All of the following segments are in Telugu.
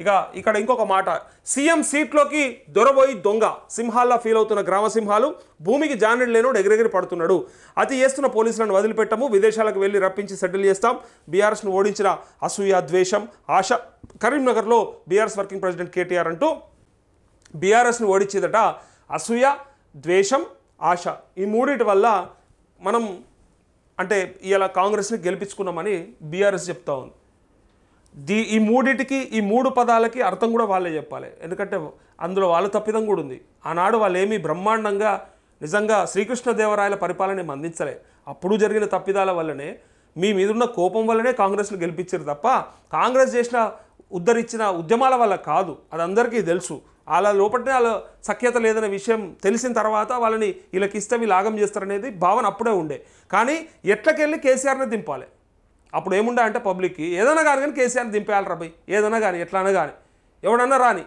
ఇక ఇక్కడ ఇంకొక మాట, సీఎం సీట్లోకి దొరబోయి దొంగ, సింహాల్లా ఫీల్ అవుతున్న గ్రామ సింహాలు, భూమికి జానెడ్ లేనోడు ఎగిరెగిరి పడుతున్నాడు, అతి చేస్తున్న పోలీసులను వదిలిపెట్టము, విదేశాలకు వెళ్ళి రప్పించి సెటిల్ చేస్తాం, బీఆర్ఎస్ను ఓడించిన అసూయ ద్వేషం ఆశ. కరీంనగర్లో బీఆర్ఎస్ వర్కింగ్ ప్రెసిడెంట్ కేటీఆర్ అంటూ బీఆర్ఎస్ను ఓడించేదట అసూయ ద్వేషం ఆశ, ఈ మూడింటి వల్ల మనం అంటే ఇలా కాంగ్రెస్ని గెలిపించుకున్నామని బీఆర్ఎస్ చెప్తా ఉంది. ఈ మూడిటికి ఈ మూడు పదాలకి అర్థం కూడా వాళ్ళే చెప్పాలి, ఎందుకంటే అందులో వాళ్ళ తప్పిదం కూడా ఉంది. ఆనాడు వాళ్ళు ఏమీ బ్రహ్మాండంగా నిజంగా శ్రీకృష్ణదేవరాయల పరిపాలన ఏమి అందించలే, అప్పుడు జరిగిన తప్పిదాల వల్లనే మీ మీదున్న కోపం వల్లనే కాంగ్రెస్ను గెలిపించారు తప్ప కాంగ్రెస్ చేసిన ఉద్ధరించిన ఉద్యమాల వల్ల కాదు, అది అందరికీ తెలుసు. వాళ్ళ లోపలనే వాళ్ళ సఖ్యత లేదనే విషయం తెలిసిన తర్వాత వాళ్ళని వీళ్ళకి ఇస్తే వీళ్ళు ఆగం చేస్తారనేది భావన అప్పుడే ఉండే. కానీ ఎట్లకెళ్ళి కేసీఆర్ని దింపాలి, అప్పుడు ఏముండే అంటే పబ్లిక్కి ఏదైనా కానీ కేసీఆర్ని దింపేయాలి రాబోయ్, ఏదైనా కానీ ఎట్లన్నా కానీ ఎవడన్నా రాని,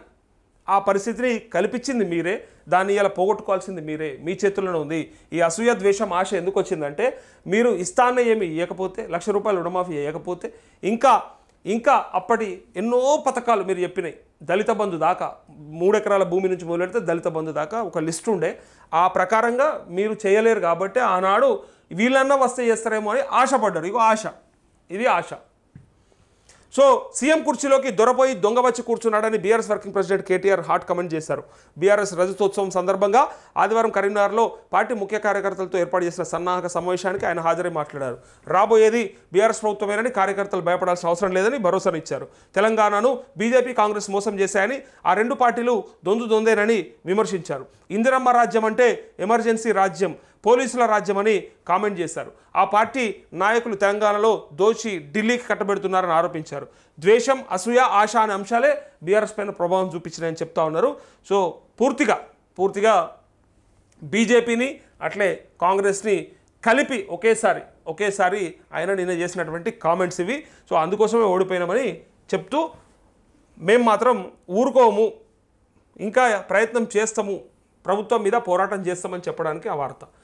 ఆ పరిస్థితిని కల్పించింది మీరే, దాన్ని ఇలా పోగొట్టుకోవాల్సింది మీరే, మీ చేతుల్లోనే ఉంది. ఈ అసూయ ద్వేషం ఆశ ఎందుకు వచ్చిందంటే మీరు ఇస్తాన్న ఏమి ఇవ్వకపోతే, ₹1,00,000 రుణమాఫీ ఇవ్వకపోతే, ఇంకా అప్పటి ఎన్నో పథకాలు మీరు చెప్పినాయి, దళిత బంధు దాకా 3 ఎకరాల భూమి నుంచి మొదలెడితే దళిత బంధు దాకా ఒక లిస్ట్ ఉండే, ఆ ప్రకారంగా మీరు చేయలేరు కాబట్టి ఆనాడు వీళ్ళన్నా వస్తే చేస్తారేమో అని ఆశపడ్డారు. ఇగో ఆశ, ఇది ఆశ. సో సీఎం కుర్చీలోకి దొరపోయి దొంగ వచ్చి కూర్చున్నాడని BRS working president KTR hot comment చేశారు. బీఆర్ఎస్ రజతోత్సవం సందర్భంగా ఆదివారం కరీంనగర్లో పార్టీ ముఖ్య కార్యకర్తలతో ఏర్పాటు చేసిన సన్నాహక సమావేశానికి ఆయన హాజరై మాట్లాడారు. రాబోయేది బీఆర్ఎస్ ప్రభుత్వమేనని, కార్యకర్తలు భయపడాల్సిన అవసరం లేదని భరోసానిచ్చారు. తెలంగాణను బీజేపీ కాంగ్రెస్ మోసం చేశాయని, ఆ రెండు పార్టీలు దొందేనని విమర్శించారు. ఇందిరమ్మ రాజ్యం అంటే ఎమర్జెన్సీ రాజ్యం, పోలీసుల రాజ్యమని కామెంట్ చేశారు. ఆ పార్టీ నాయకులు తెలంగాణలో దోచి ఢిల్లీకి కట్టబెడుతున్నారని ఆరోపించారు. ద్వేషం అసూయ ఆశ అనే అంశాలే బీఆర్ఎస్ పైన ప్రభావం చూపించినాయని చెప్తా ఉన్నారు. సో పూర్తిగా బీజేపీని అట్లే కాంగ్రెస్ని కలిపి ఒకేసారి ఆయన నిన్న చేసినటువంటి కామెంట్స్ ఇవి. సో అందుకోసమే ఓడిపోయినామని చెప్తూ మేము మాత్రం ఊరుకోము, ఇంకా ప్రయత్నం చేస్తాము, ప్రభుత్వం మీద పోరాటం చేస్తామని చెప్పడానికి ఆ వార్త.